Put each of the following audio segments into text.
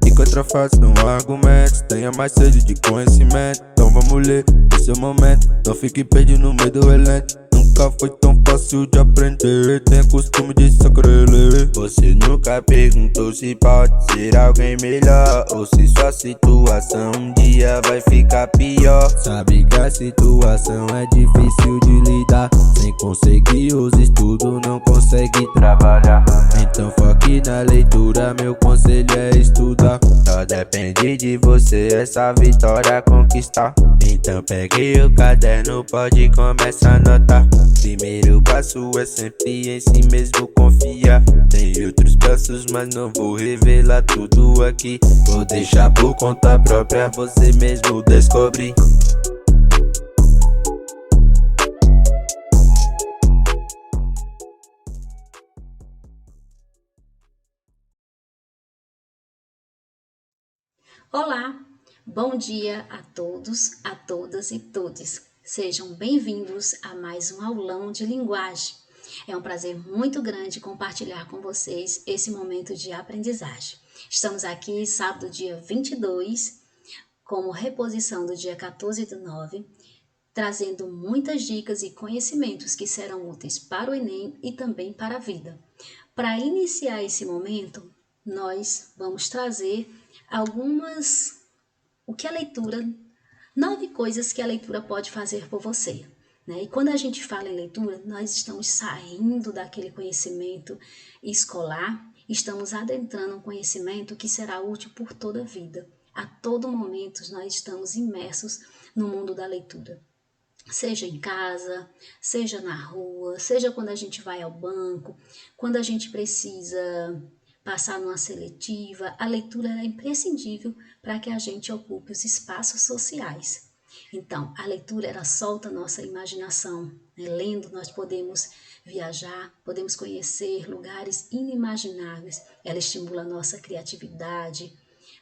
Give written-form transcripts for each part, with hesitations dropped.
Encontra fácil, não há argumentos. Tenha mais sede de conhecimento. Então vamos ler o seu momento. Não fique perdido no meio do relento. Nunca foi tão fácil de aprender. Tenha costume de saber ler. Você nunca perguntou se pode ser alguém melhor, ou se sua situação um dia vai ficar pior. Sabe que a situação é difícil de lidar. Sem conseguir os estudos não consegue trabalhar. Então foque na leitura, meu conselho é estudar. Só depende de você essa vitória conquistar. Então pegue o caderno, pode começar a anotar. Primeiro passo é sempre em si mesmo confiar. Tem outros passos, mas não vou revelar tudo aqui. Vou deixar por conta própria, você mesmo descobrir. Olá, bom dia a todos, a todas e todes. Sejam bem-vindos a mais um aulão de linguagem. É um prazer muito grande compartilhar com vocês esse momento de aprendizagem. Estamos aqui sábado, dia 22, como reposição do dia 14/9, trazendo muitas dicas e conhecimentos que serão úteis para o Enem e também para a vida. Para iniciar esse momento, nós vamos trazer o que a leitura, 9 coisas que a leitura pode fazer por você. Né? E quando a gente fala em leitura, nós estamos saindo daquele conhecimento escolar, estamos adentrando um conhecimento que será útil por toda a vida. A todo momento nós estamos imersos no mundo da leitura. Seja em casa, seja na rua, seja quando a gente vai ao banco, quando a gente precisa passar numa seletiva, a leitura é imprescindível para que a gente ocupe os espaços sociais. Então, a leitura ela solta a nossa imaginação. Né? Lendo, nós podemos viajar, podemos conhecer lugares inimagináveis. Ela estimula a nossa criatividade,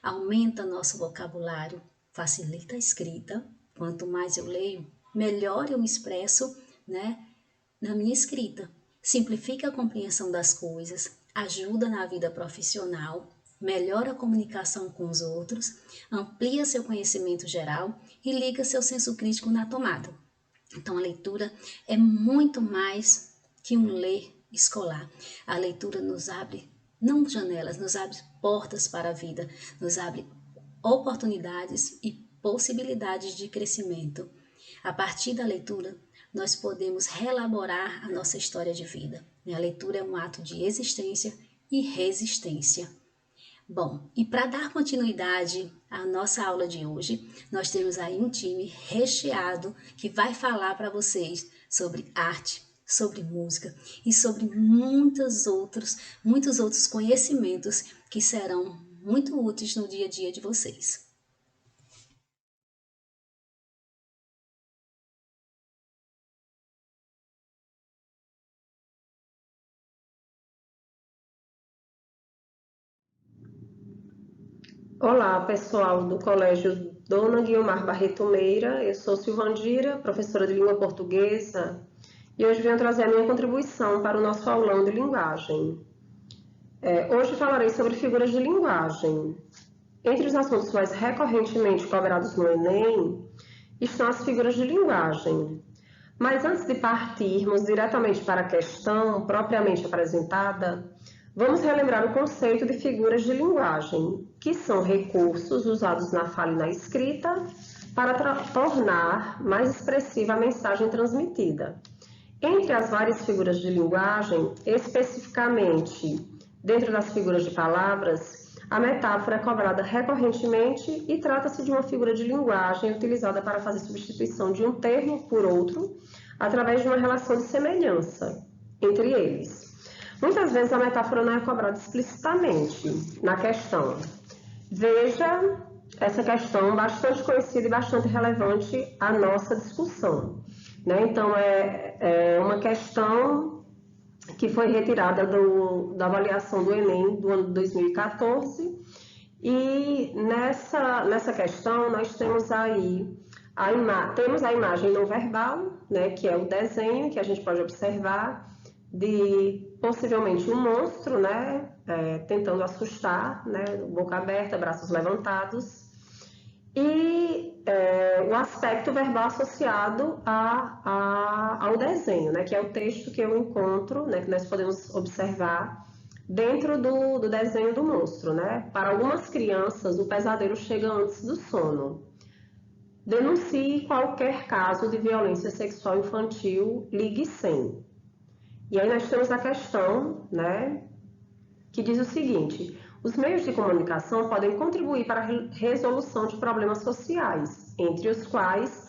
aumenta nosso vocabulário, facilita a escrita. Quanto mais eu leio, melhor eu me expresso, né, na minha escrita. Simplifica a compreensão das coisas, ajuda na vida profissional, melhora a comunicação com os outros, amplia seu conhecimento geral e liga seu senso crítico na tomada. Então, a leitura é muito mais que um ler escolar. A leitura nos abre, não janelas, nos abre portas para a vida, nos abre oportunidades e possibilidades de crescimento. A partir da leitura, nós podemos reelaborar a nossa história de vida. A leitura é um ato de existência e resistência. Bom, e para dar continuidade à nossa aula de hoje, nós temos aí um time recheado que vai falar para vocês sobre arte, sobre música e sobre muitos outros conhecimentos que serão muito úteis no dia a dia de vocês. Olá, pessoal do Colégio Dona Guiomar Barreto Meira. Eu sou Silvandira, professora de língua portuguesa, e hoje venho trazer a minha contribuição para o nosso aulão de linguagem. Hoje falarei sobre figuras de linguagem. Entre os assuntos mais recorrentemente cobrados no Enem estão as figuras de linguagem. Mas antes de partirmos diretamente para a questão propriamente apresentada, vamos relembrar o conceito de figuras de linguagem, que são recursos usados na fala e na escrita para tornar mais expressiva a mensagem transmitida. Entre as várias figuras de linguagem, especificamente dentro das figuras de palavras, a metáfora é cobrada recorrentemente e trata-se de uma figura de linguagem utilizada para fazer substituição de um termo por outro através de uma relação de semelhança entre eles. Muitas vezes a metáfora não é cobrada explicitamente na questão. Veja essa questão bastante conhecida e bastante relevante à nossa discussão, né? Então, é uma questão que foi retirada da avaliação do Enem do ano de 2014, e nessa questão nós temos aí temos a imagem não verbal, né, que é o desenho que a gente pode observar de possivelmente um monstro, né, tentando assustar, né, boca aberta, braços levantados, e o aspecto verbal associado ao desenho, né, que é o texto que eu encontro, né, que nós podemos observar dentro do desenho do monstro, né? Para algumas crianças, o pesadelo chega antes do sono. Denuncie qualquer caso de violência sexual infantil, ligue 100. E aí nós temos a questão, né, que diz o seguinte: os meios de comunicação podem contribuir para a resolução de problemas sociais, entre os quais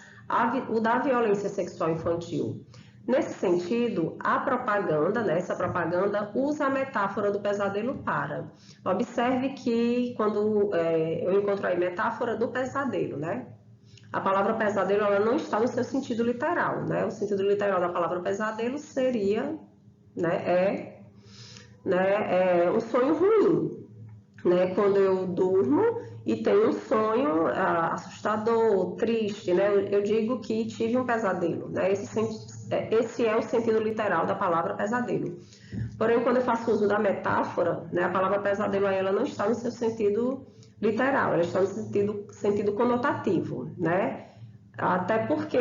o da violência sexual infantil. Nesse sentido, a propaganda, né, essa propaganda usa a metáfora do pesadelo para. Observe que quando eu encontro aí metáfora do pesadelo, né? A palavra pesadelo ela não está no seu sentido literal, né? O sentido literal da palavra pesadelo seria, né, um sonho ruim, né? Quando eu durmo e tenho um sonho assustador, triste, né? Eu digo que tive um pesadelo, né? Esse é o sentido literal da palavra pesadelo. Porém, quando eu faço uso da metáfora, né, a palavra pesadelo ela não está no seu sentido literal, ela está no sentido conotativo, né? Até porque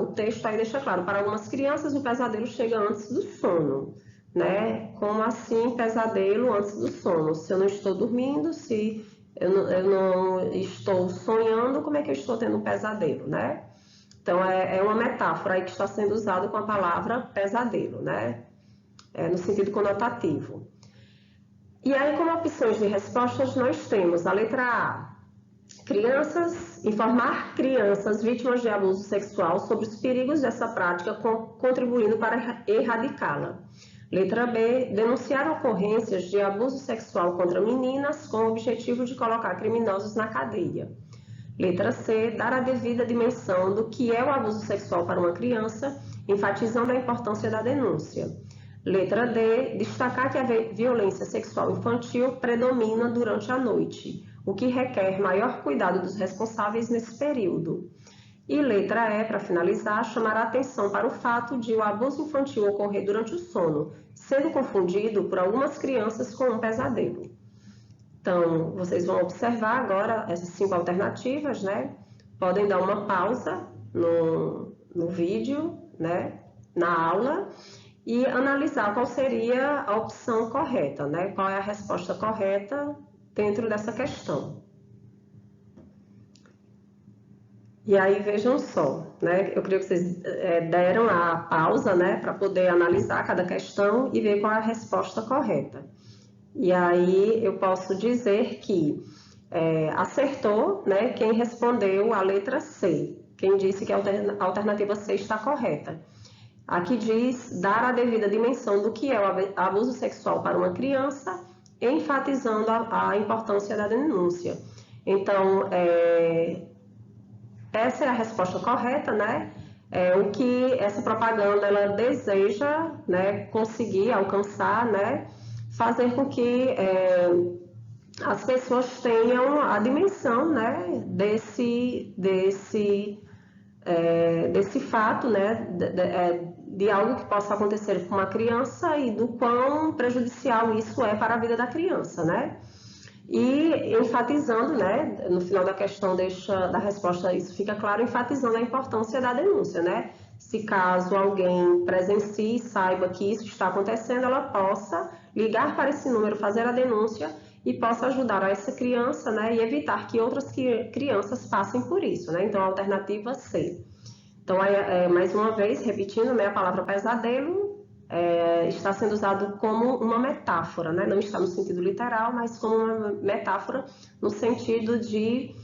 o texto aí deixa claro, para algumas crianças o pesadelo chega antes do sono, né? Como assim pesadelo antes do sono? Se eu não estou dormindo, se eu não estou sonhando, como é que eu estou tendo um pesadelo, né? Então, é uma metáfora aí que está sendo usada com a palavra pesadelo, né? No sentido conotativo. E aí, como opções de respostas, nós temos a letra A. Informar crianças vítimas de abuso sexual sobre os perigos dessa prática, contribuindo para erradicá-la. Letra B. Denunciar ocorrências de abuso sexual contra meninas com o objetivo de colocar criminosos na cadeia. Letra C. Dar a devida dimensão do que é o abuso sexual para uma criança, enfatizando a importância da denúncia. Letra D. Destacar que a violência sexual infantil predomina durante a noite, o que requer maior cuidado dos responsáveis nesse período. E letra E, para finalizar, chamar a atenção para o fato de o abuso infantil ocorrer durante o sono, sendo confundido por algumas crianças com um pesadelo. Então, vocês vão observar agora essas 5 alternativas, né? Podem dar uma pausa no vídeo, né? Na aula, e analisar qual seria a opção correta, né? Qual é a resposta correta dentro dessa questão. E aí, vejam só, né? Eu creio que vocês deram a pausa, né? Para poder analisar cada questão e ver qual é a resposta correta. E aí, eu posso dizer que acertou, né? Quem respondeu a letra C. Quem disse que a alternativa C está correta. Aqui diz dar a devida dimensão do que é o abuso sexual para uma criança, enfatizando a importância da denúncia. Então, essa é a resposta correta, né? O que essa propaganda ela deseja, né, conseguir alcançar, né? Fazer com que as pessoas tenham a dimensão, né, desse fato, né, de algo que possa acontecer com uma criança e do quão prejudicial isso é para a vida da criança, né? E enfatizando, né, no final da questão da resposta, isso fica claro, enfatizando a importância da denúncia, né? Se caso alguém presencie e saiba que isso está acontecendo, ela possa ligar para esse número, fazer a denúncia e possa ajudar essa criança, né, e evitar que outras crianças passem por isso, né? Então, a alternativa C. Então, mais uma vez, repetindo, né, a palavra pesadelo está sendo usado como uma metáfora, né? Não está no sentido literal, mas como uma metáfora no sentido de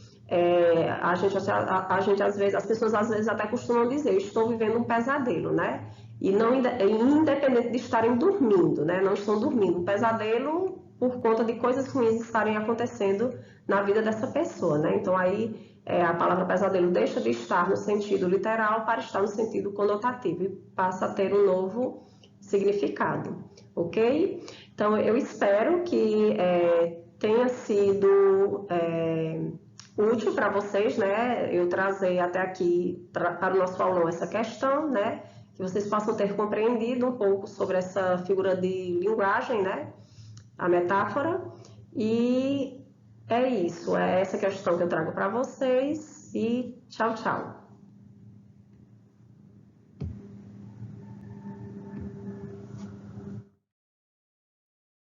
as pessoas às vezes até costumam dizer, eu estou vivendo um pesadelo, né? E não independente de estarem dormindo, né? Não estão dormindo. O pesadelo por conta de coisas ruins estarem acontecendo na vida dessa pessoa, né? Então aí a palavra pesadelo deixa de estar no sentido literal para estar no sentido conotativo e passa a ter um novo significado, ok? Então eu espero que tenha sido útil para vocês, né? Eu trazer até aqui para o nosso aulão essa questão, né? Que vocês possam ter compreendido um pouco sobre essa figura de linguagem, né? A metáfora. E é isso, é essa questão que eu trago para vocês. E tchau, tchau.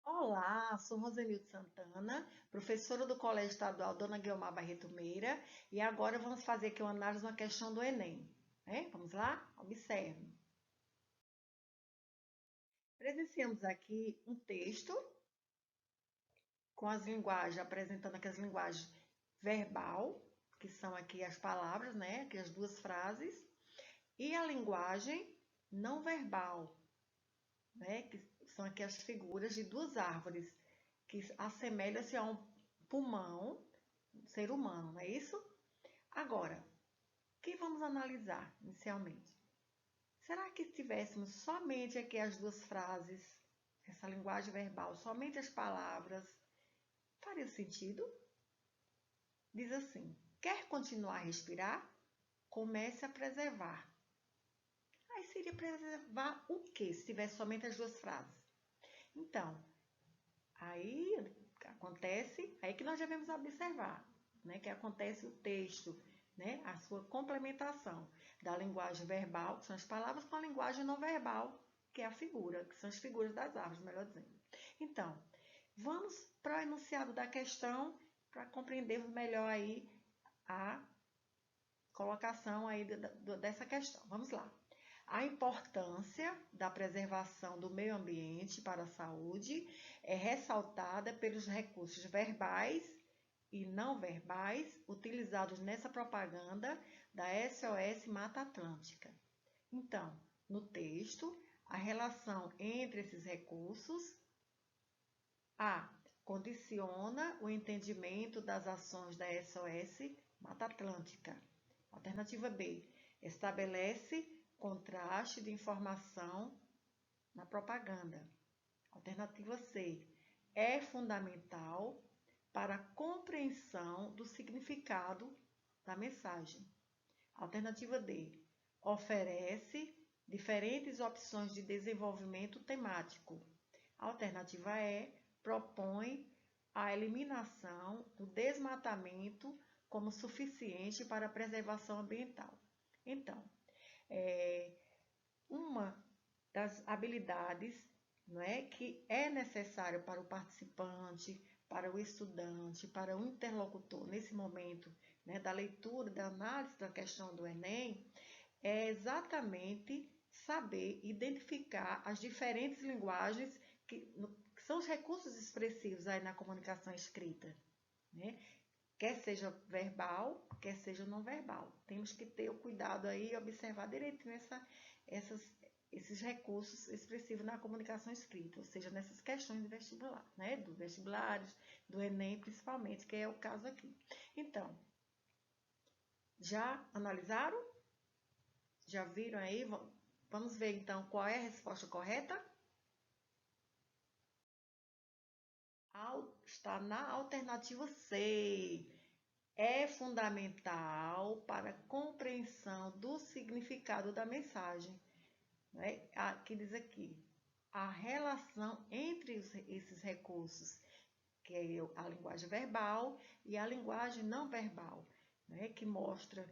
Olá, sou Rosenilde Santana, professora do Colégio Estadual Dona Guiomar Barreto Meira, e agora vamos fazer aqui uma análise de uma questão do Enem. Vamos lá? Observe. Presenciamos aqui um texto com as linguagens, apresentando aqui as linguagens verbal, que são aqui as palavras, né? Aqui as duas frases, e a linguagem não verbal, né? Que são aqui as figuras de duas árvores, que assemelham-se a um pulmão, um ser humano, não é isso? Agora, o que vamos analisar inicialmente? Será que se tivéssemos somente aqui as duas frases, essa linguagem verbal, somente as palavras, faria sentido? Diz assim: quer continuar a respirar? Comece a preservar. Aí seria preservar o quê, se tivesse somente as duas frases? Então, aí acontece, aí que nós devemos observar, né, que acontece o texto, né, a sua complementação da linguagem verbal, que são as palavras, com a linguagem não verbal, que é a figura, que são as figuras das árvores, melhor dizendo. Então, vamos para o enunciado da questão, para compreendermos melhor aí a colocação aí dessa questão. Vamos lá. A importância da preservação do meio ambiente para a saúde é ressaltada pelos recursos verbais e não verbais utilizados nessa propaganda da SOS Mata Atlântica. Então, no texto, a relação entre esses recursos: A. Condiciona o entendimento das ações da SOS Mata Atlântica. Alternativa B. Estabelece contraste de informação na propaganda. Alternativa C. É fundamental para a compreensão do significado da mensagem. Alternativa D. Oferece diferentes opções de desenvolvimento temático. Alternativa E. Propõe a eliminação do desmatamento como suficiente para a preservação ambiental. Então, uma das habilidades, não é, que é necessário para o participante, para o estudante, para o interlocutor nesse momento, né, da leitura, da análise da questão do Enem, é exatamente saber identificar as diferentes linguagens que são os recursos expressivos aí na comunicação escrita, né? Quer seja verbal, quer seja não verbal. Temos que ter o cuidado aí e observar direitinho esses recursos expressivos na comunicação escrita, ou seja, nessas questões de vestibular, né? Dos vestibulares, do Enem principalmente, que é o caso aqui. Então, já analisaram? Já viram aí? Vamos ver então qual é a resposta correta? Está na alternativa C. É fundamental para a compreensão do significado da mensagem. Né? Aqui diz aqui, a relação entre esses recursos, que é a linguagem verbal e a linguagem não verbal, né? Que mostra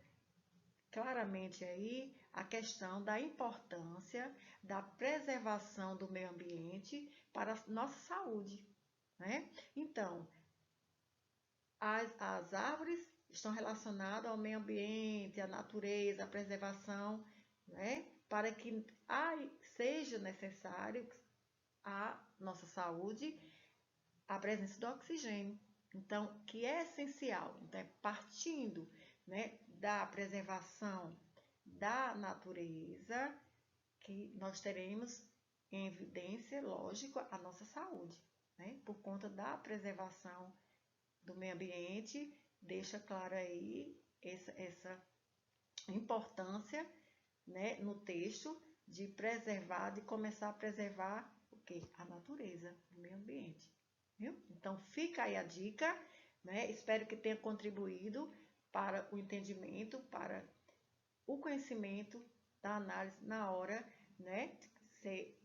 claramente aí a questão da importância da preservação do meio ambiente para a nossa saúde, né? Então, as árvores estão relacionadas ao meio ambiente, à natureza, à preservação, né? Para que seja necessário à nossa saúde a presença do oxigênio. Então, que é essencial. Então, é partindo, né, da preservação da natureza que nós teremos em evidência, lógico, a nossa saúde. né, por conta da preservação do meio ambiente, deixa claro aí essa importância, né, no texto de preservar, de começar a preservar o quê? A natureza, o meio ambiente. Viu? Então, fica aí a dica, né? Espero que tenha contribuído para o entendimento, para o conhecimento da análise na hora, né? Você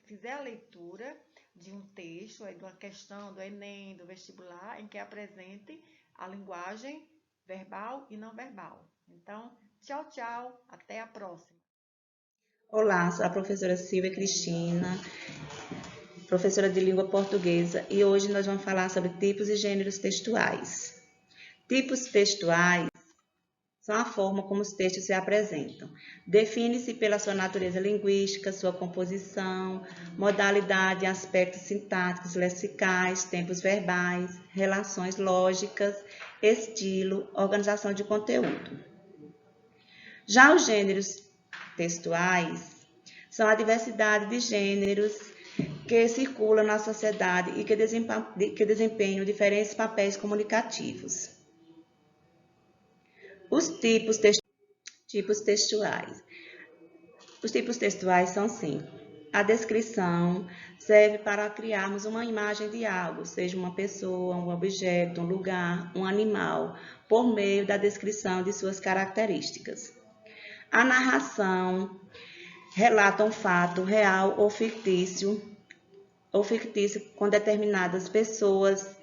fizer a leitura de um texto, de uma questão do Enem, do vestibular, em que apresente a linguagem verbal e não verbal. Então, tchau, tchau, até a próxima. Olá, sou a professora Silvia Cristina, professora de língua portuguesa, e hoje nós vamos falar sobre tipos e gêneros textuais. Tipos textuais são a forma como os textos se apresentam. Define-se pela sua natureza linguística, sua composição, modalidade, aspectos sintáticos, lexicais, tempos verbais, relações lógicas, estilo, organização de conteúdo. Já os gêneros textuais são a diversidade de gêneros que circulam na sociedade e que desempenham diferentes papéis comunicativos. Os tipos textuais. Os tipos textuais são 5. A descrição serve para criarmos uma imagem de algo, seja uma pessoa, um objeto, um lugar, um animal, por meio da descrição de suas características. A narração relata um fato real ou fictício com determinadas pessoas,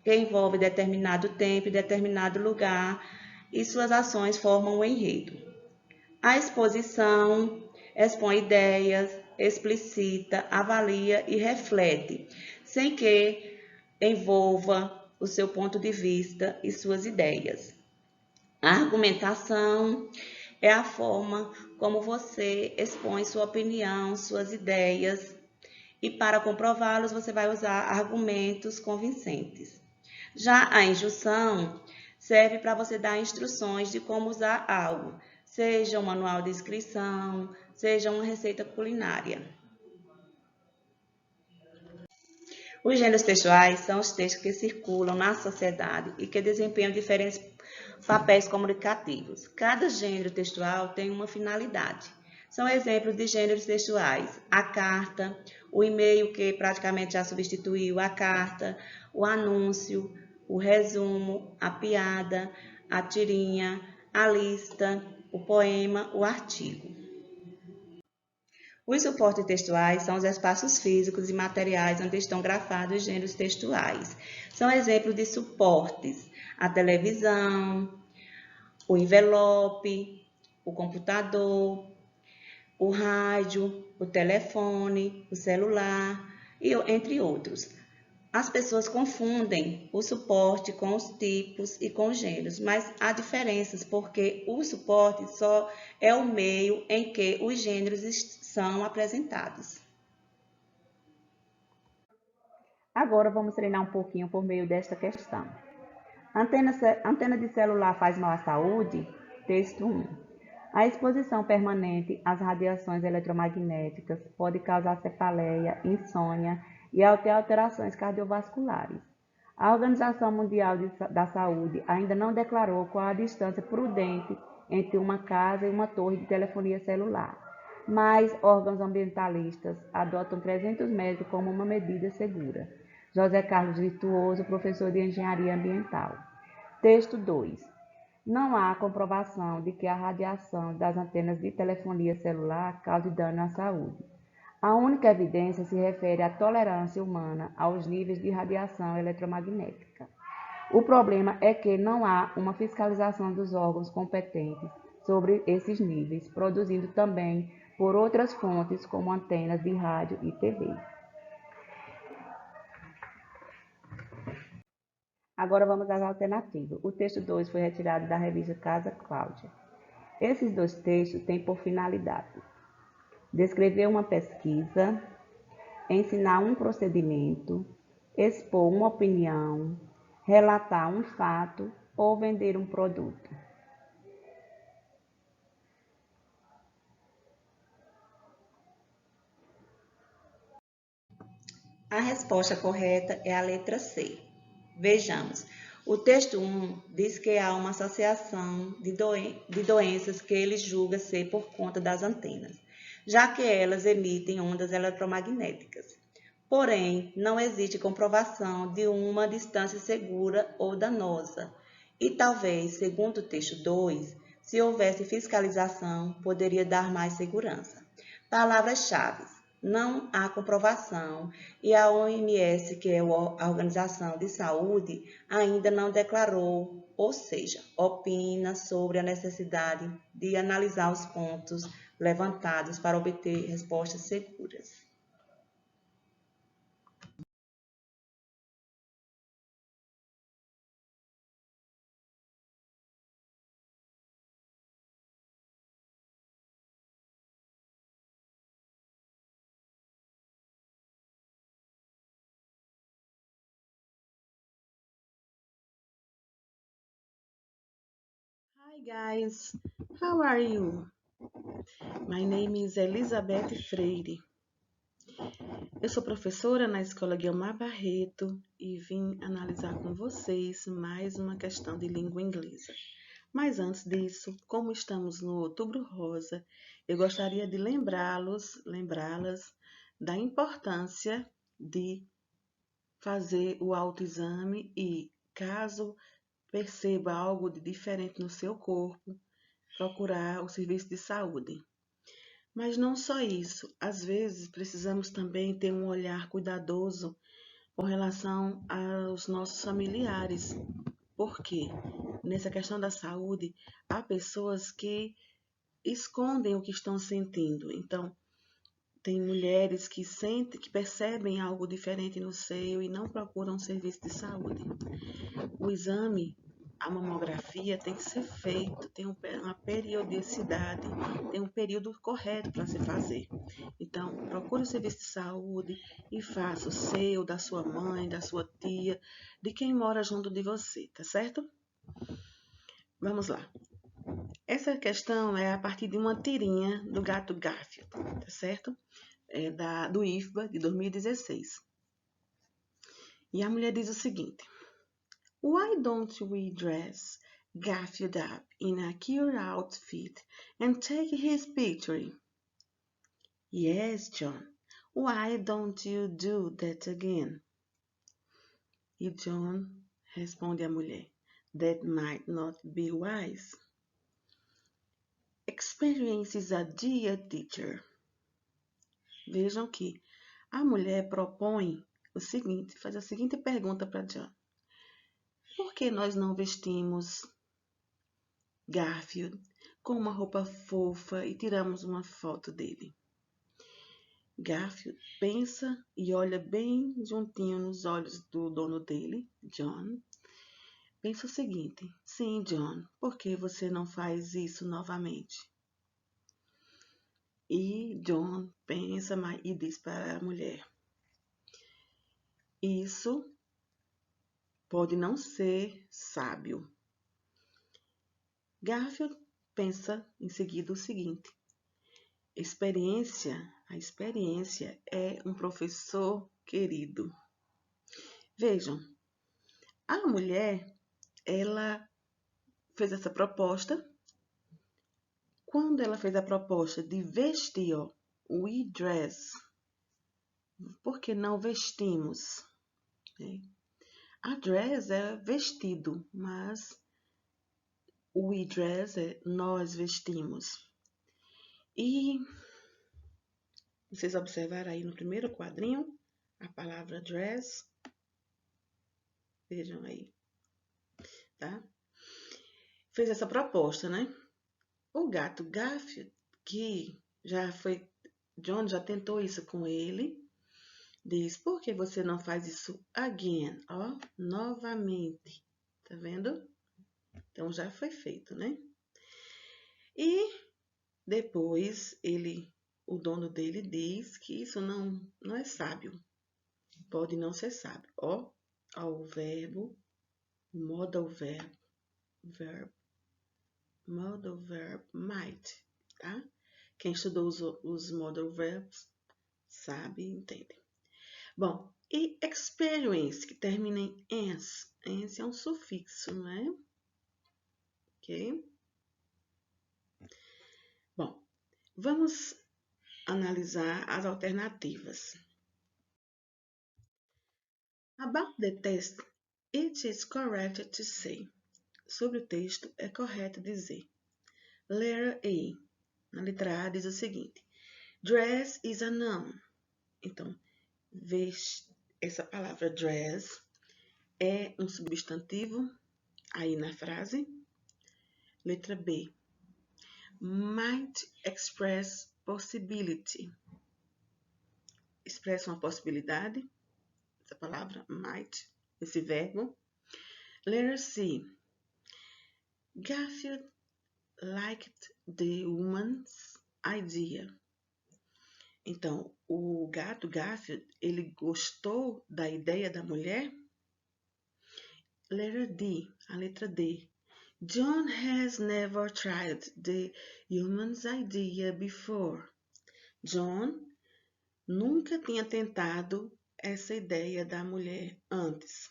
que envolve determinado tempo e determinado lugar, e suas ações formam o enredo. A exposição expõe ideias, explicita, avalia e reflete, sem que envolva o seu ponto de vista e suas ideias. A argumentação é a forma como você expõe sua opinião, suas ideias, e para comprová-los você vai usar argumentos convincentes. Já a injunção serve para você dar instruções de como usar algo, seja um manual de inscrição, seja uma receita culinária. Os gêneros textuais são os textos que circulam na sociedade e que desempenham diferentes papéis comunicativos. Cada gênero textual tem uma finalidade. São exemplos de gêneros textuais: a carta, o e-mail, que praticamente já substituiu a carta, o anúncio, o resumo, a piada, a tirinha, a lista, o poema, o artigo. Os suportes textuais são os espaços físicos e materiais onde estão grafados os gêneros textuais. São exemplos de suportes: a televisão, o envelope, o computador, o rádio, o telefone, o celular, entre outros. As pessoas confundem o suporte com os tipos e com os gêneros, mas há diferenças, porque o suporte só é o meio em que os gêneros são apresentados. Agora vamos treinar um pouquinho por meio desta questão. Antena de celular faz mal à saúde? Texto 1. A exposição permanente às radiações eletromagnéticas pode causar cefaleia, insônia e até alterações cardiovasculares. A Organização Mundial da Saúde ainda não declarou qual a distância prudente entre uma casa e uma torre de telefonia celular, mas órgãos ambientalistas adotam 300 metros como uma medida segura. José Carlos Virtuoso, professor de Engenharia Ambiental. Texto 2. Não há comprovação de que a radiação das antenas de telefonia celular cause dano à saúde. A única evidência se refere à tolerância humana aos níveis de radiação eletromagnética. O problema é que não há uma fiscalização dos órgãos competentes sobre esses níveis, produzindo também por outras fontes, como antenas de rádio e TV. Agora vamos às alternativas. O texto 2 foi retirado da revista Casa Cláudia. Esses dois textos têm por finalidade descrever uma pesquisa, ensinar um procedimento, expor uma opinião, relatar um fato ou vender um produto. A resposta correta é a letra C. Vejamos. O texto 1 diz que há uma associação de doenças que ele julga ser por conta das antenas, já que elas emitem ondas eletromagnéticas. Porém, não existe comprovação de uma distância segura ou danosa. E talvez, segundo o texto 2, se houvesse fiscalização, poderia dar mais segurança. Palavras-chave: não há comprovação e a OMS, que é a Organização de Saúde, ainda não declarou, ou seja, opina sobre a necessidade de analisar os pontos levantados para obter respostas seguras. Hi guys, how are you? My name is Elizabeth Freire. Eu sou professora na Escola Guiomar Barreto e vim analisar com vocês mais uma questão de língua inglesa. Mas antes disso, como estamos no Outubro Rosa, eu gostaria de lembrá-las da importância de fazer o autoexame e, caso perceba algo de diferente no seu corpo, procurar o serviço de saúde. Mas não só isso, às vezes precisamos também ter um olhar cuidadoso com relação aos nossos familiares, porque nessa questão da saúde há pessoas que escondem o que estão sentindo. Então, tem mulheres que percebem algo diferente no seio e não procuram um serviço de saúde. O exame, a mamografia, tem que ser feito, tem uma periodicidade, tem um período correto para se fazer. Então, procure o serviço de saúde e faça o seu, da sua mãe, da sua tia, de quem mora junto de você, tá certo? Vamos lá. Essa questão é a partir de uma tirinha do gato Garfield, tá certo? É do IFBA de 2016. E a mulher diz o seguinte: Why don't we dress Garfield up in a cute outfit and take his picture? Yes, John. Why don't you do that again? E John responde à mulher: That might not be wise. Experience is a dear teacher. Vejam que a mulher propõe o seguinte, faz a seguinte pergunta para John: por que nós não vestimos Garfield com uma roupa fofa e tiramos uma foto dele? Garfield pensa e olha bem juntinho nos olhos do dono dele, John. Pensa o seguinte: sim, John, por que você não faz isso novamente? E John pensa e diz para a mulher: isso pode não ser sábio. Garfield pensa em seguida o seguinte: a experiência é um professor querido. Vejam, a mulher, ela fez essa proposta. Quando ela fez a proposta de vestir, we dress, por que não vestimos? A dress é vestido, mas we dress é nós vestimos. E vocês observaram aí no primeiro quadrinho a palavra dress. Vejam aí, tá? Fez essa proposta, né? O gato Garfield, que John já tentou isso com ele, diz: por que você não faz isso again? Novamente. Tá vendo? Então já foi feito, né? E depois o dono dele diz que isso não é sábio. Pode não ser sábio. Ao verbo, modal verb might, tá? Quem estudou os modal verbs sabe e entende. Bom, E experience, que termina em "-ence". "-ence" é um sufixo, não é? Ok? Bom, vamos analisar as alternativas. About the text, it is correct to say. Sobre o texto, é correto dizer. Letter A. Na letra A diz o seguinte. Dress is a noun. Então, essa palavra dress é um substantivo aí na frase. Letra B. Might express possibility. Expressa uma possibilidade. Essa palavra might, esse verbo. Letter C. Garfield liked the woman's idea. Então, o gato Garfield, ele gostou da ideia da mulher? Letter D, a letra D. John has never tried the woman's idea before. John nunca tinha tentado essa ideia da mulher antes.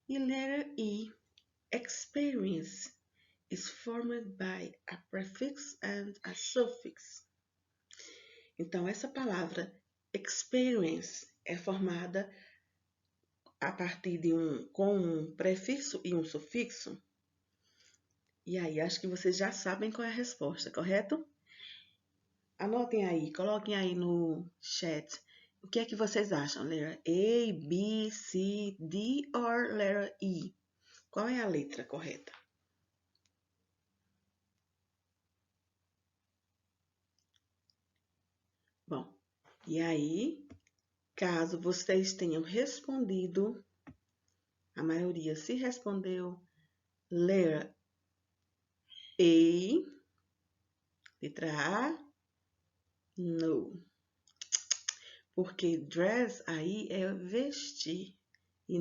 E letter E, experience is formed by a prefix and a suffix. Então, essa palavra experience é formada a partir com um prefixo e um sufixo. E aí, acho que vocês já sabem qual é a resposta, correto? Anotem aí, coloquem aí no chat. O que é que vocês acham? Letra A, B, C, D or letra E? Qual é a letra correta? Bom, e aí, caso vocês tenham respondido, a maioria se respondeu letra A, letra A, no. Porque dress aí é vestir. E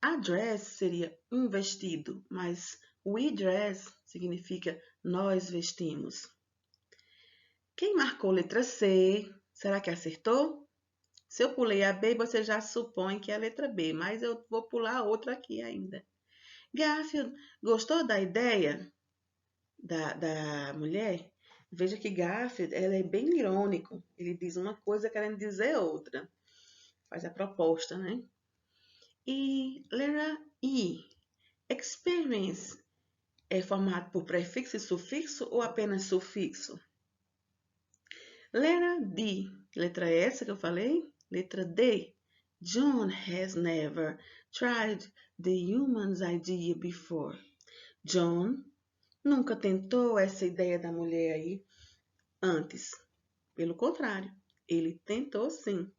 a dress seria um vestido, mas we dress significa nós vestimos. Quem marcou letra C, será que acertou? Se eu pulei a B, você já supõe que é a letra B, mas eu vou pular outra aqui ainda. Garfield gostou da ideia da mulher? Veja que Garfield é bem irônico. Ele diz uma coisa querendo dizer outra. Faz a proposta, né? E letra E. Experience é formado por prefixo e sufixo ou apenas sufixo? Letra D. Letra S que eu falei. Letra D. John has never tried the woman's idea before. John nunca tentou essa ideia da mulher aí antes. Pelo contrário, ele tentou sim.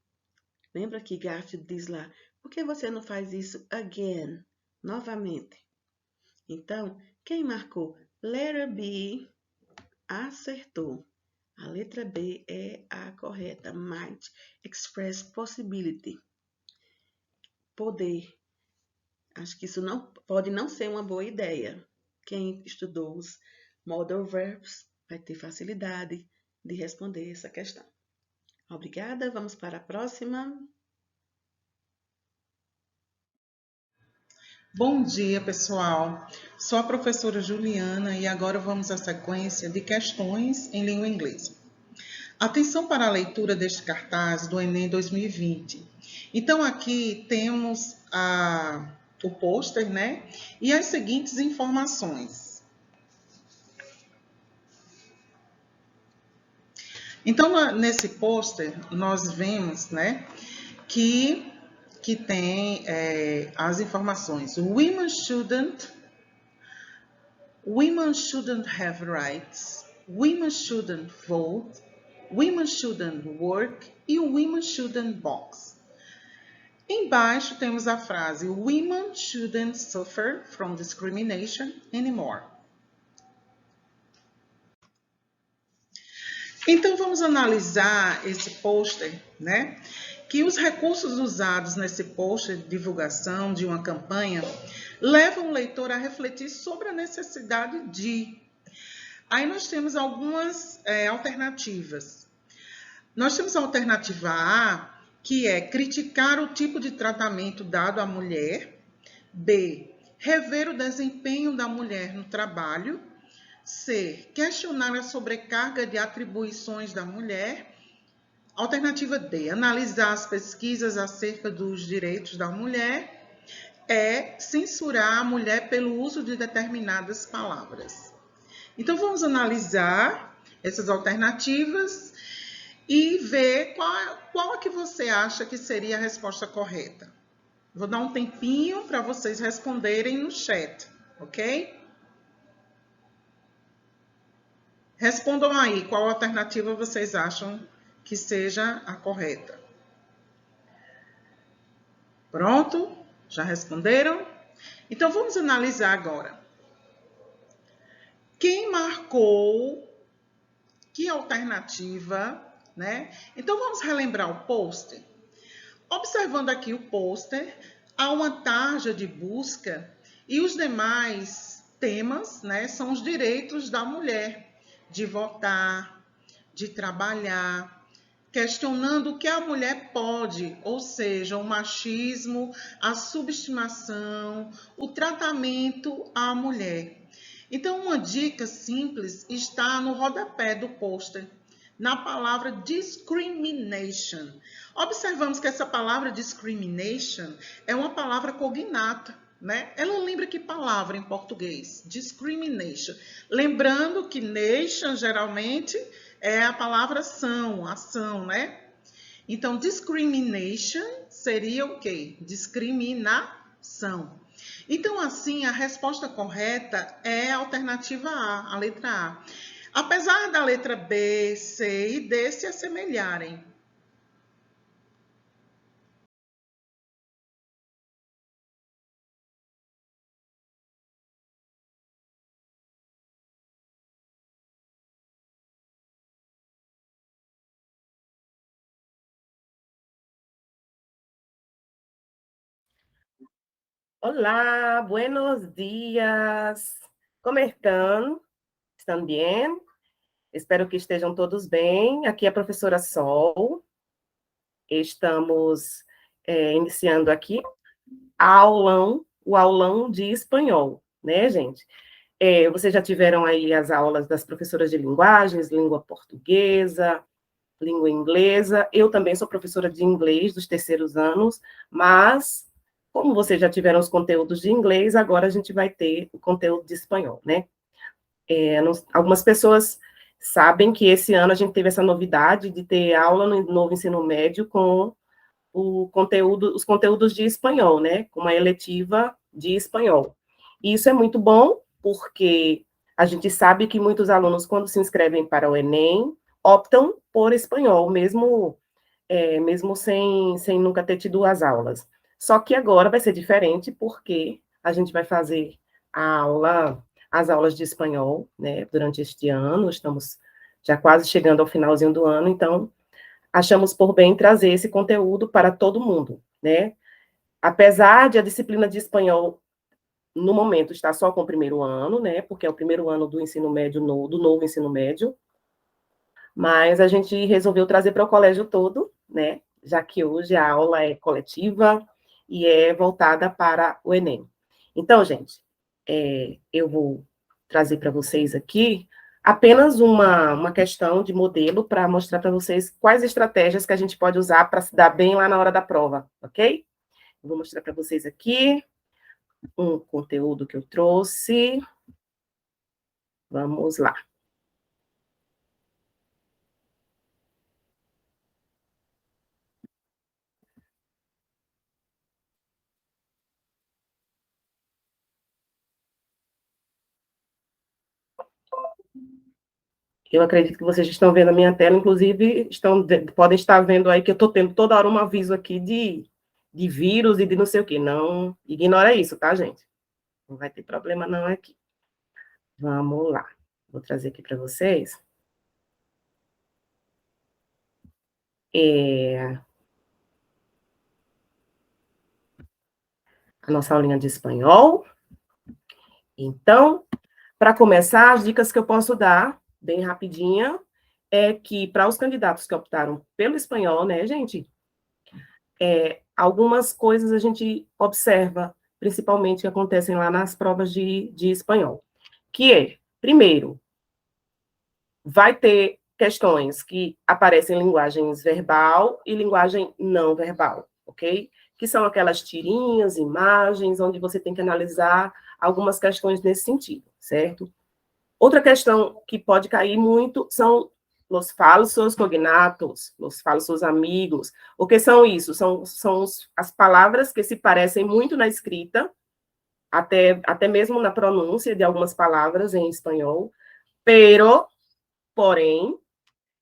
Lembra que Garfield diz lá, por que você não faz isso again? Novamente. Então, quem marcou letter B acertou. A letra B é a correta. Might express possibility. Poder. Acho que isso pode não ser uma boa ideia. Quem estudou os modal verbs vai ter facilidade de responder essa questão. Obrigada, vamos para a próxima. Bom dia, pessoal. Sou a professora Juliana e agora vamos à sequência de questões em língua inglesa. Atenção para a leitura deste cartaz do Enem 2020. Então, aqui temos o pôster, né? E as seguintes informações. Então, nesse pôster, nós vemos, né, que tem as informações. Women shouldn't have rights. Women shouldn't vote. Women shouldn't work. E women shouldn't box. Embaixo temos a frase Women shouldn't suffer from discrimination anymore. Então, vamos analisar esse pôster, né? Que os recursos usados nesse pôster de divulgação de uma campanha levam o leitor a refletir sobre a necessidade de. Aí nós temos algumas alternativas. Nós temos a alternativa A, que é criticar o tipo de tratamento dado à mulher. B, rever o desempenho da mulher no trabalho. C, questionar a sobrecarga de atribuições da mulher. Alternativa D, analisar as pesquisas acerca dos direitos da mulher. E, censurar a mulher pelo uso de determinadas palavras. Então, vamos analisar essas alternativas e ver qual é que você acha que seria a resposta correta. Vou dar um tempinho para vocês responderem no chat, ok? Respondam aí qual alternativa vocês acham que seja a correta. Pronto? Já responderam? Então, vamos analisar agora. Quem marcou que alternativa, né? Então, vamos relembrar o pôster. Observando aqui o pôster, há uma tarja de busca e os demais temas, né, são os direitos da mulher de votar, de trabalhar, questionando o que a mulher pode, ou seja, o machismo, a subestimação, o tratamento à mulher. Então, uma dica simples está no rodapé do pôster, na palavra discrimination. Observamos que essa palavra discrimination é uma palavra cognata, né? Ela lembra que palavra em português? Discrimination. Lembrando que nation, geralmente, é a palavra ação, né? Então, discrimination seria o quê? Discriminação. Então, assim, a resposta correta é a alternativa A, a letra A. Apesar da letra B, C e D se assemelharem. Hola, buenos días. ¿Cómo están? ¿Están bien? Espero que estejam todos bem. Aqui é a professora Sol. Estamos iniciando aqui o aulão de espanhol, né, gente? Vocês já tiveram aí as aulas das professoras de linguagens, língua portuguesa, língua inglesa. Eu também sou professora de inglês dos terceiros anos, mas como vocês já tiveram os conteúdos de inglês, agora a gente vai ter o conteúdo de espanhol, né? Algumas pessoas sabem que esse ano a gente teve essa novidade de ter aula no novo ensino médio com os conteúdos de espanhol, né? Com uma eletiva de espanhol. E isso é muito bom, porque a gente sabe que muitos alunos, quando se inscrevem para o Enem, optam por espanhol, mesmo sem nunca ter tido as aulas. Só que agora vai ser diferente, porque a gente vai fazer as aulas de espanhol, né, durante este ano, estamos já quase chegando ao finalzinho do ano, então achamos por bem trazer esse conteúdo para todo mundo, né? Apesar de a disciplina de espanhol, no momento, estar só com o primeiro ano, né, porque é o primeiro ano do ensino médio, do novo ensino médio, mas a gente resolveu trazer para o colégio todo, né, já que hoje a aula é coletiva e é voltada para o Enem. Então, gente, eu vou trazer para vocês aqui apenas uma questão de modelo para mostrar para vocês quais estratégias que a gente pode usar para se dar bem lá na hora da prova, ok? Eu vou mostrar para vocês aqui um conteúdo que eu trouxe. Vamos lá. Eu acredito que vocês estão vendo a minha tela, inclusive podem estar vendo aí que eu estou tendo toda hora um aviso aqui de vírus e de não sei o quê. Não ignora isso, tá, gente? Não vai ter problema não aqui. Vamos lá. Vou trazer aqui para vocês. A nossa aulinha de espanhol. Então, para começar, as dicas que eu posso dar, bem rapidinha, é que para os candidatos que optaram pelo espanhol, né, gente, algumas coisas a gente observa, principalmente que acontecem lá nas provas de espanhol, que é, primeiro, vai ter questões que aparecem em linguagens verbal e linguagem não verbal, ok? Que são aquelas tirinhas, imagens, onde você tem que analisar algumas questões nesse sentido, certo? Outra questão que pode cair muito são os falsos cognatos, os falsos amigos. O que são isso? São as palavras que se parecem muito na escrita, até mesmo na pronúncia de algumas palavras em espanhol, porém,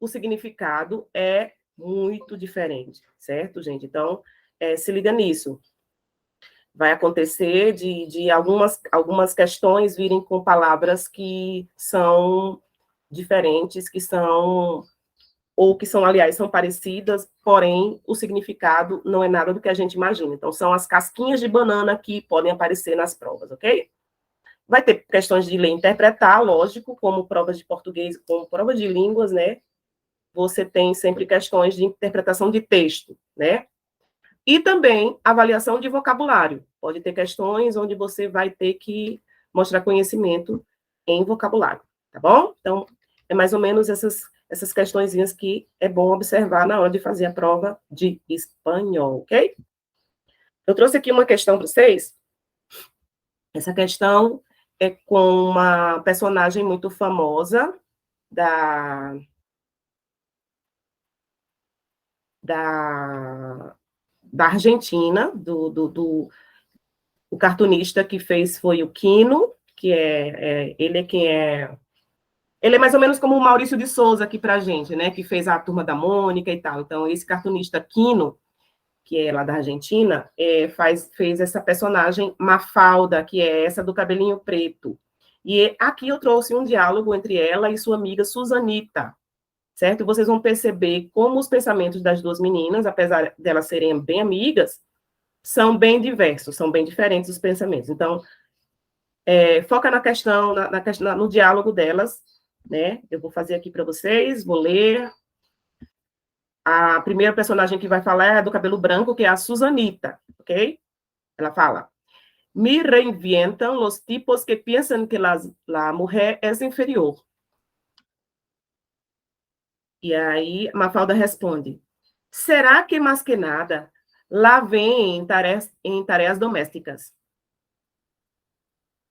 o significado é muito diferente, certo, gente? Então, se liga nisso. Vai acontecer de algumas questões virem com palavras que são diferentes, aliás, são parecidas, porém, o significado não é nada do que a gente imagina. Então, são as casquinhas de banana que podem aparecer nas provas, ok? Vai ter questões de ler e interpretar, lógico, como provas de português, como prova de línguas, né? Você tem sempre questões de interpretação de texto, né? E também avaliação de vocabulário. Pode ter questões onde você vai ter que mostrar conhecimento em vocabulário, tá bom? Então, é mais ou menos essas questõezinhas que é bom observar na hora de fazer a prova de espanhol, ok? Eu trouxe aqui uma questão para vocês. Essa questão é com uma personagem muito famosa da Argentina, o cartunista que fez foi o Quino, que ele é quem é... Ele é mais ou menos como o Maurício de Souza aqui pra gente, né? Que fez a Turma da Mônica e tal. Então, esse cartunista Quino, que é lá da Argentina, fez essa personagem Mafalda, que é essa do cabelinho preto. E aqui eu trouxe um diálogo entre ela e sua amiga Susanita, certo? Vocês vão perceber como os pensamentos das duas meninas, apesar de elas serem bem amigas, são bem diversos, são bem diferentes os pensamentos. Então, foca na questão, no diálogo delas, né? Eu vou fazer aqui para vocês, vou ler. A primeira personagem que vai falar é a do cabelo branco, que é a Susanita, ok? Ela fala: me reinventam los tipos que piensan que la mujer es inferior. E aí, Mafalda responde: será que mais que nada lá vem em tarefas domésticas?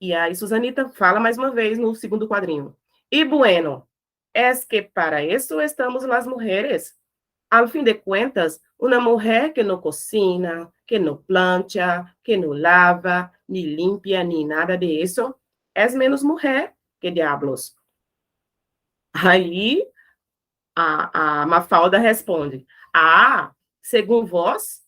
E aí, Susanita fala mais uma vez no segundo quadrinho: y bueno, es que para eso estamos las mujeres. Al fin de cuentas, una mujer que no cocina, que no plancha, que no lava, ni limpia, ni nada de eso, es menos mujer que diablos. Aí, a Mafalda responde: ah, según vos,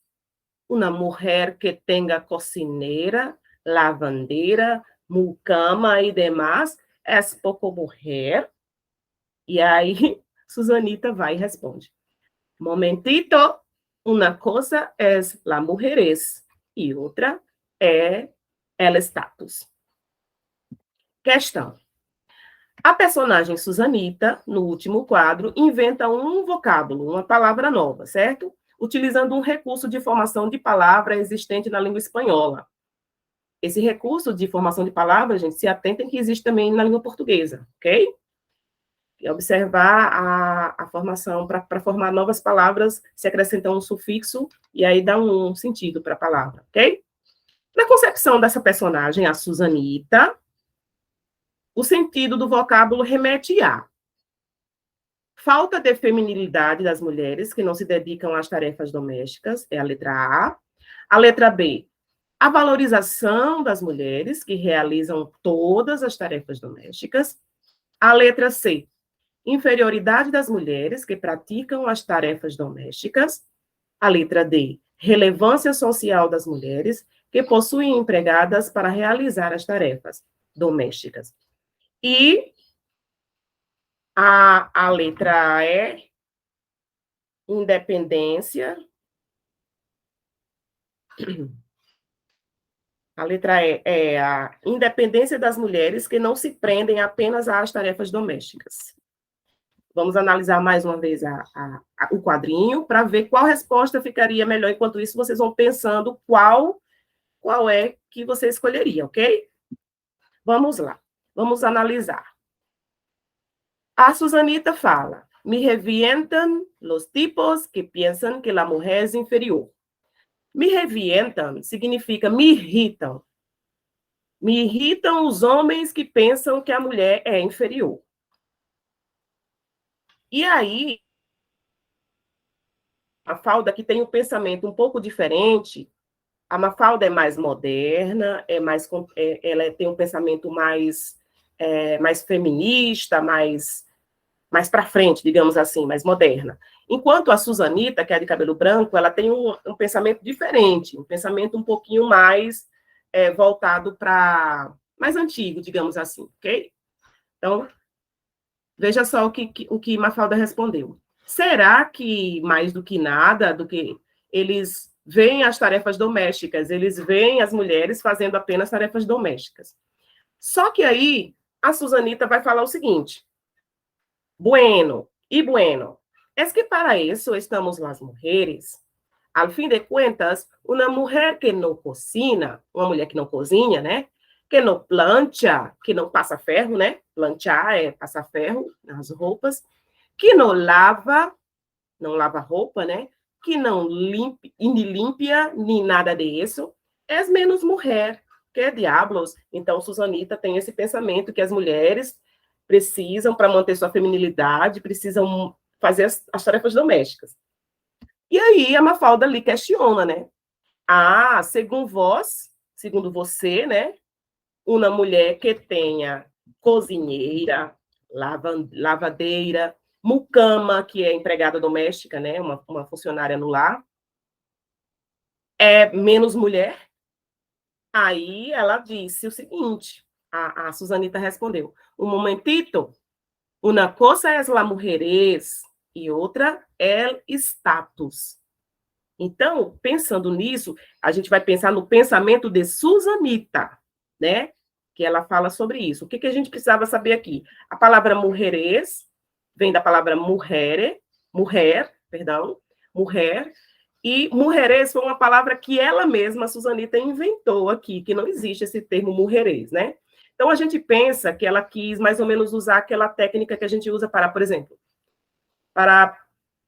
una mujer que tenga cocinera, lavandeira, mucama e demais, es pouco mujer? E aí, Susanita vai e responde: momentito, una cosa es la mujeres e outra é el status. Questão. A personagem Susanita, no último quadro, inventa um vocábulo, uma palavra nova, certo? Utilizando um recurso de formação de palavra existente na língua espanhola. Esse recurso de formação de palavra, gente, se atentem que existe também na língua portuguesa, ok? E observar a formação, para formar novas palavras, se acrescenta um sufixo e aí dá um sentido para a palavra, ok? Na concepção dessa personagem, a Susanita, o sentido do vocábulo remete a falta de feminilidade das mulheres que não se dedicam às tarefas domésticas, é a letra A. A letra B, a valorização das mulheres que realizam todas as tarefas domésticas. A letra C, inferioridade das mulheres que praticam as tarefas domésticas. A letra D, relevância social das mulheres que possuem empregadas para realizar as tarefas domésticas. E a letra E, independência. A letra E é a independência das mulheres que não se prendem apenas às tarefas domésticas. Vamos analisar mais uma vez o quadrinho para ver qual resposta ficaria melhor. Enquanto isso, vocês vão pensando qual é que você escolheria, ok? Vamos lá, vamos analisar. A Susanita fala, me revientan los tipos que piensan que la mujer es inferior. Me revientam significa me irritam. Me irritam os homens que pensam que a mulher é inferior. E aí, a Mafalda, que tem um pensamento um pouco diferente, a Mafalda é mais moderna, ela tem um pensamento mais feminista, mais para frente, digamos assim, mais moderna. Enquanto a Susanita, que é de cabelo branco, ela tem um pensamento diferente, um pensamento um pouquinho mais voltado para mais antigo, digamos assim, ok? Então, veja só o que Mafalda respondeu. Será que, mais do que nada, do que eles veem as tarefas domésticas, eles veem as mulheres fazendo apenas tarefas domésticas? Só que aí, a Susanita vai falar o seguinte, bueno, es que para eso estamos las mujeres. Al fin de cuentas, una mujer que no cocina, uma mulher que não cozinha, né? Que não plancha, que não passa ferro, né? Planchar é passar ferro nas roupas, que não lava roupa, né? Que não limpia, nem nada disso, é menos mulher, que diablos. Então, Susanita tem esse pensamento que as mulheres precisam, para manter sua feminilidade, precisam fazer as tarefas domésticas. E aí a Mafalda lhe questiona, né? Ah, segundo você, né? Uma mulher que tenha cozinheira, lavadeira, mucama, que é empregada doméstica, né? Uma funcionária no lar, é menos mulher? Aí ela disse o seguinte, a Susanita respondeu, um momentito, una cosa es la mujeres e outra é status. Então, pensando nisso, a gente vai pensar no pensamento de Susanita, né? Que ela fala sobre isso. O que a gente precisava saber aqui? A palavra mujeres vem da palavra mulher, e mulheres foi uma palavra que ela mesma, Susanita, inventou aqui, que não existe esse termo mulheres, né? Então, a gente pensa que ela quis mais ou menos usar aquela técnica que a gente usa para, por exemplo, para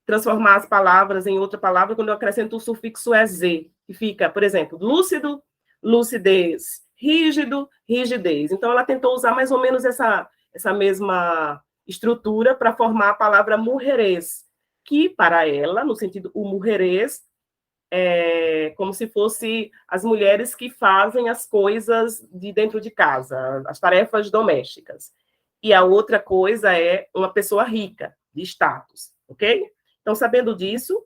transformar as palavras em outra palavra, quando eu acrescento o sufixo EZ, que fica, por exemplo, lúcido, lucidez, rígido, rigidez. Então, ela tentou usar mais ou menos essa mesma estrutura para formar a palavra mulheres, que para ela, no sentido, o mulheres é como se fosse as mulheres que fazem as coisas de dentro de casa, as tarefas domésticas. E a outra coisa é uma pessoa rica, de status, ok? Então, sabendo disso,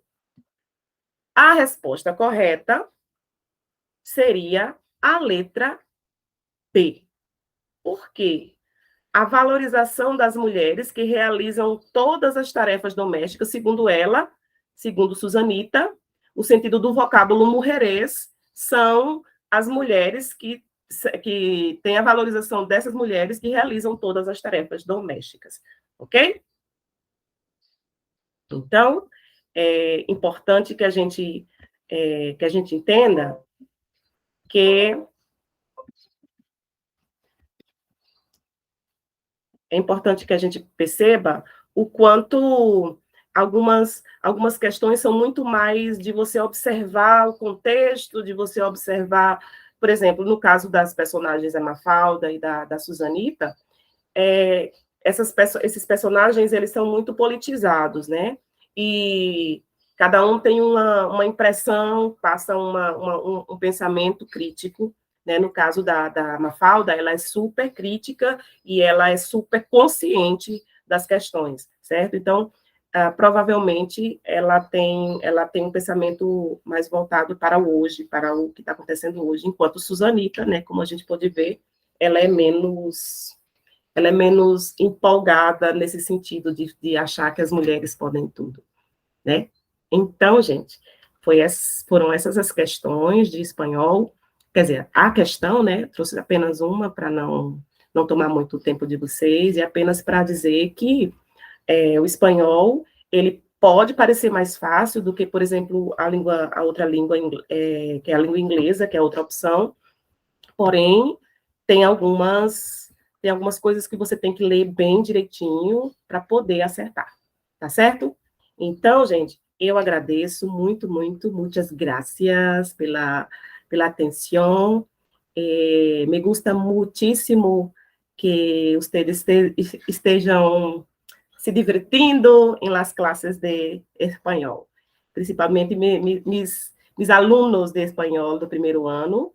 a resposta correta seria a letra B. Por quê? A valorização das mulheres que realizam todas as tarefas domésticas, segundo ela, segundo Susanita, o sentido do vocábulo mulheres são as mulheres que têm a valorização dessas mulheres que realizam todas as tarefas domésticas, ok? Então, é importante que a gente entenda que é importante que a gente perceba o quanto algumas questões são muito mais de você observar o contexto, de você observar, por exemplo, no caso das personagens da Mafalda e da Susanita, esses personagens, eles são muito politizados, né? E cada um tem uma impressão, passa um pensamento crítico, né? No caso da Mafalda, ela é super crítica e ela é super consciente das questões, certo? Então, provavelmente, ela tem um pensamento mais voltado para o hoje, para o que está acontecendo hoje, enquanto Susanita, né, como a gente pode ver, ela é menos empolgada nesse sentido de achar que as mulheres podem tudo, né? Então, gente, foram essas as questões de espanhol, quer dizer, a questão, né, trouxe apenas uma para não tomar muito tempo de vocês, e apenas para dizer que O espanhol, ele pode parecer mais fácil do que, por exemplo, a outra língua, que é a língua inglesa, que é outra opção, porém, tem algumas coisas que você tem que ler bem direitinho para poder acertar, tá certo? Então, gente, eu agradeço muito, muito, muitas gracias pela atenção. Me gusta muchísimo que ustedes estejam se divertindo em las clases de espanhol, principalmente mis alunos de espanhol do primeiro ano,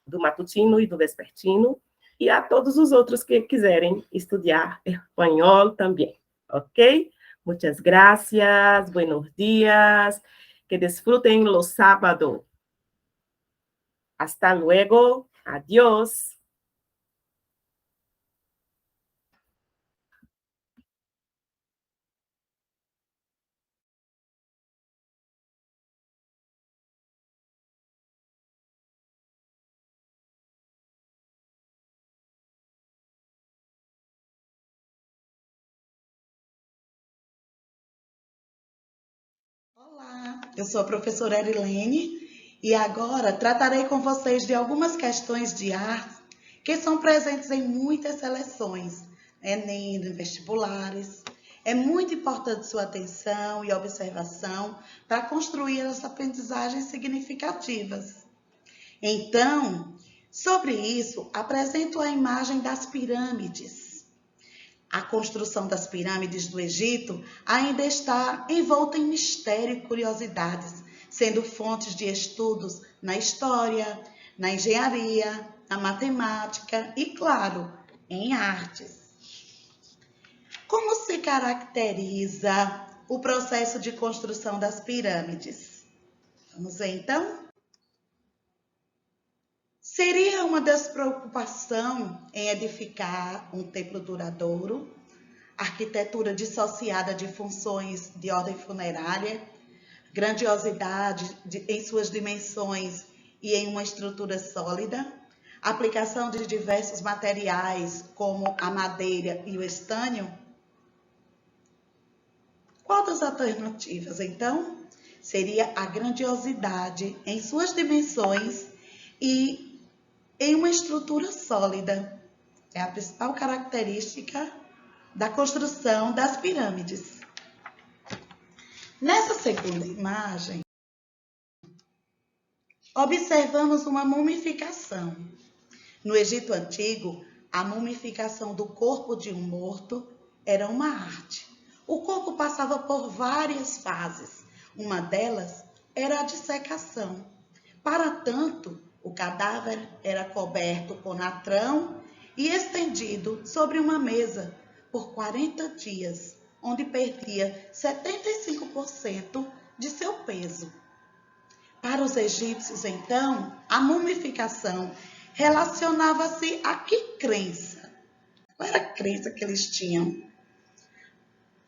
do matutino e do vespertino, e a todos os outros que quiserem estudar espanhol também, ok? Muchas gracias, buenos días, que disfruten los sábados. Hasta luego, adiós. Olá, eu sou a professora Erilene e agora tratarei com vocês de algumas questões de arte que são presentes em muitas seleções, Enem, vestibulares. É muito importante sua atenção e observação para construir as aprendizagens significativas. Então, sobre isso, apresento a imagem das pirâmides. A construção das pirâmides do Egito ainda está envolta em mistério e curiosidades, sendo fontes de estudos na história, na engenharia, na matemática e, claro, em artes. Como se caracteriza o processo de construção das pirâmides? Vamos ver então? Seria uma despreocupação em edificar um templo duradouro, arquitetura dissociada de funções de ordem funerária, grandiosidade em suas dimensões e em uma estrutura sólida, aplicação de diversos materiais como a madeira e o estânio? Qual das alternativas, então? Seria a grandiosidade em suas dimensões e em uma estrutura sólida. É a principal característica da construção das pirâmides. Nessa segunda imagem, observamos uma mumificação. No Egito Antigo, a mumificação do corpo de um morto era uma arte. O corpo passava por várias fases. Uma delas era a dissecação. Para tanto, o cadáver era coberto com natrão e estendido sobre uma mesa por 40 dias, onde perdia 75% de seu peso. Para os egípcios, então, a mumificação relacionava-se a que crença? Qual era a crença que eles tinham?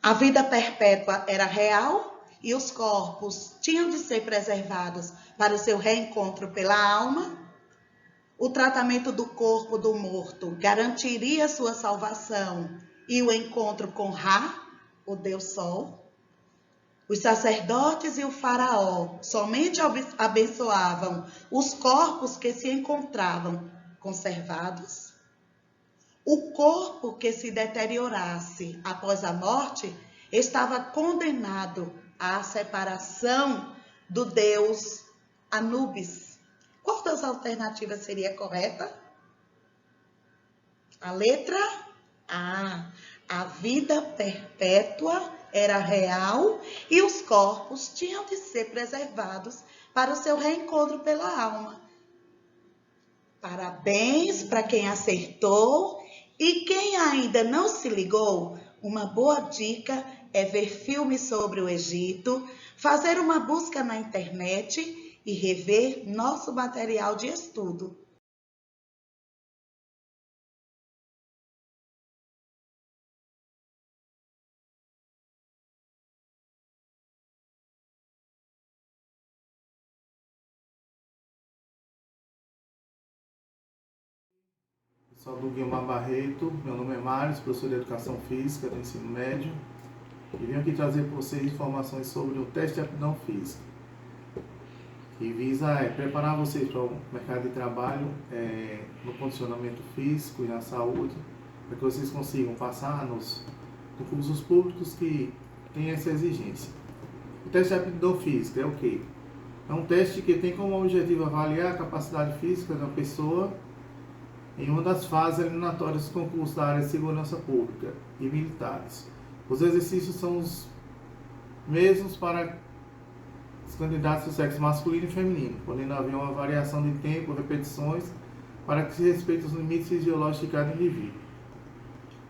A vida perpétua era real e os corpos tinham de ser preservados para o seu reencontro pela alma. O tratamento do corpo do morto garantiria sua salvação e o encontro com Ra, o Deus Sol. Os sacerdotes e o faraó somente abençoavam os corpos que se encontravam conservados. O corpo que se deteriorasse após a morte estava condenado à separação do deus Anubis. Qual das alternativas seria correta? A letra A. A vida perpétua era real e os corpos tinham de ser preservados para o seu reencontro pela alma. Parabéns para quem acertou. E quem ainda não se ligou, uma boa dica é ver filmes sobre o Egito, fazer uma busca na internet e rever nosso material de estudo. Pessoal do Guilmar Barreto, meu nome é Mário, professor de Educação Física do Ensino Médio. E venho aqui trazer para vocês informações sobre o teste de aptidão física, que visa preparar vocês para o mercado de trabalho no condicionamento físico e na saúde, para que vocês consigam passar nos concursos públicos que têm essa exigência. O teste de aptidão física é o quê? É um teste que tem como objetivo avaliar a capacidade física da pessoa em uma das fases eliminatórias dos concursos da área de segurança pública e militares. Os exercícios são os mesmos para os candidatos do sexo masculino e feminino, podendo haver uma variação de tempo, repetições, para que se respeite os limites fisiológicos de cada indivíduo.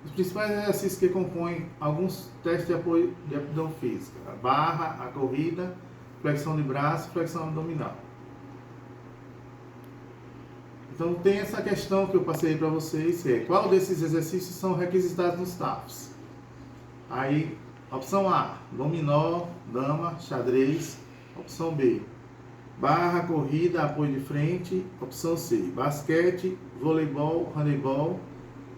Os principais exercícios que compõem alguns testes de apoio de aptidão física: a barra, a corrida, flexão de braço e flexão abdominal. Então tem essa questão que eu passei para vocês, que é qual desses exercícios são requisitados nos TAFs. Aí, opção A, dominó, dama, xadrez. Opção B, barra, corrida, apoio de frente. Opção C, basquete, voleibol, handebol.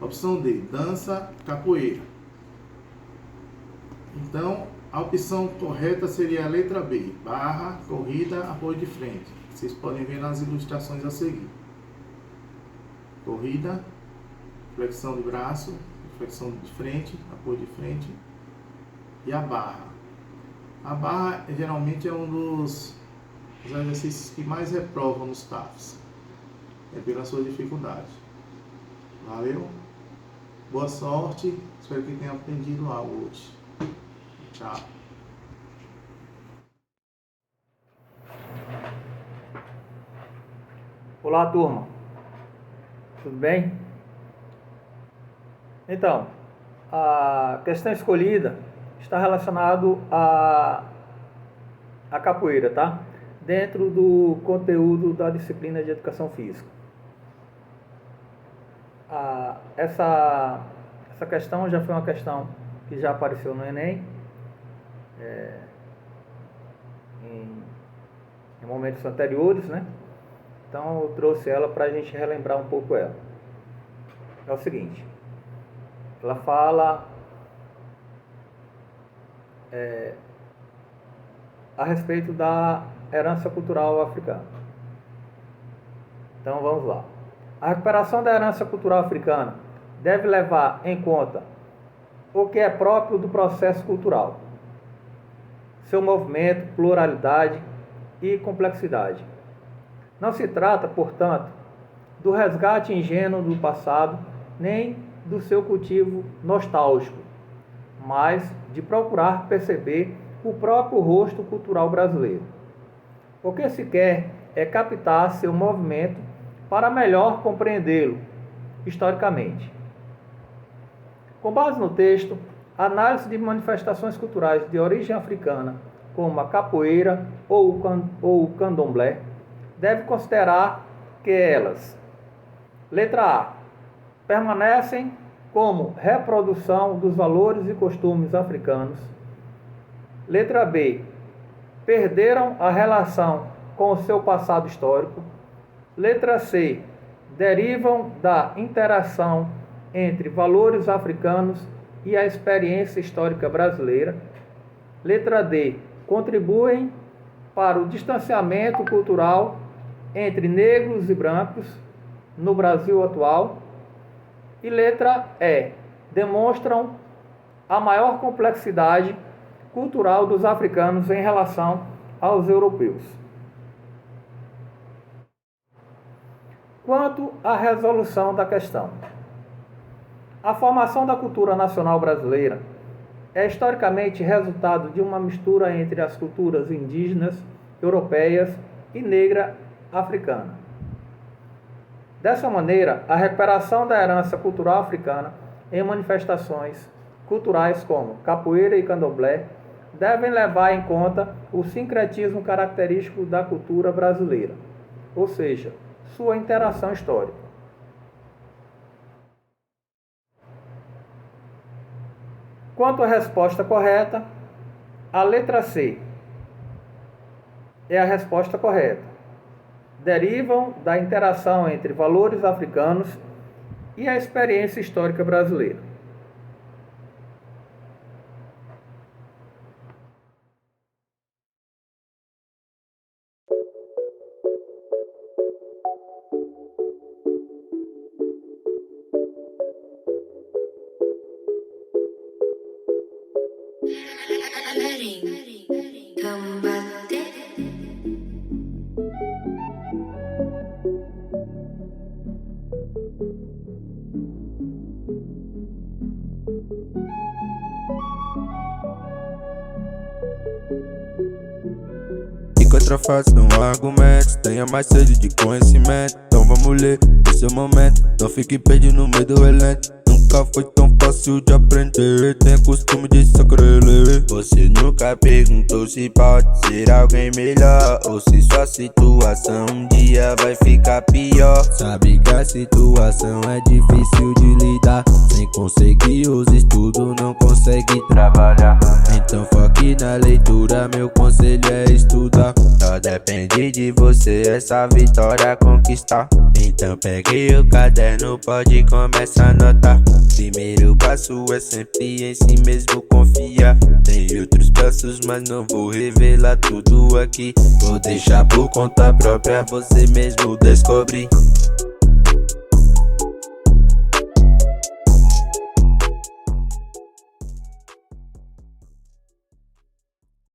Opção D, dança, capoeira. Então, a opção correta seria a letra B, barra, corrida, apoio de frente. Vocês podem ver nas ilustrações a seguir. Corrida, flexão de braço, flexão de frente, apoio de frente e a barra. A barra geralmente é um dos exercícios que mais reprovam nos TAFs. É pela sua dificuldade. Valeu? Boa sorte. Espero que tenham aprendido algo hoje. Tchau. Olá, turma. Tudo bem? Então, a questão escolhida está relacionado à capoeira, tá? Dentro do conteúdo da disciplina de Educação Física. Essa questão já foi uma questão que já apareceu no Enem, em momentos anteriores, né? Então eu trouxe ela para a gente relembrar um pouco ela. É o seguinte, ela fala a respeito da herança cultural africana. Então vamos lá. A recuperação da herança cultural africana deve levar em conta o que é próprio do processo cultural, seu movimento, pluralidade e complexidade. Não se trata, portanto, do resgate ingênuo do passado, nem do seu cultivo nostálgico, mas de procurar perceber o próprio rosto cultural brasileiro. O que se quer é captar seu movimento para melhor compreendê-lo historicamente. Com base no texto, a análise de manifestações culturais de origem africana, como a capoeira ou o candomblé, deve considerar que elas, letra A, permanecem como reprodução dos valores e costumes africanos. Letra B, perderam a relação com o seu passado histórico. Letra C, derivam da interação entre valores africanos e a experiência histórica brasileira. Letra D, contribuem para o distanciamento cultural entre negros e brancos no Brasil atual. E letra E, demonstram a maior complexidade cultural dos africanos em relação aos europeus. Quanto à resolução da questão, a formação da cultura nacional brasileira é historicamente resultado de uma mistura entre as culturas indígenas, europeias e negra africana. Dessa maneira, a recuperação da herança cultural africana em manifestações culturais como capoeira e candomblé devem levar em conta o sincretismo característico da cultura brasileira, ou seja, sua interação histórica. Quanto à resposta correta, a letra C é a resposta correta. Derivam da interação entre valores africanos e a experiência histórica brasileira. E contra fatos não há argumentos, tenha mais sede de conhecimento. Então vamos ler esse é o momento, não fique perdido no meio do elenco. Nunca foi tão fácil de aprender, tem costume de sacreler. Você nunca perguntou se pode ser alguém melhor, ou se sua situação um dia vai ficar pior. Sabe que a situação é difícil de lidar, sem conseguir os estudos não consegue trabalhar. Então foque na leitura, meu conselho é estudar. Só depende de você essa vitória conquistar. Então pegue o caderno, pode começar a anotar. Primeiro passo é sempre em si mesmo confiar. Tem outros passos, mas não vou revelar tudo aqui. Vou deixar por conta própria você mesmo descobrir.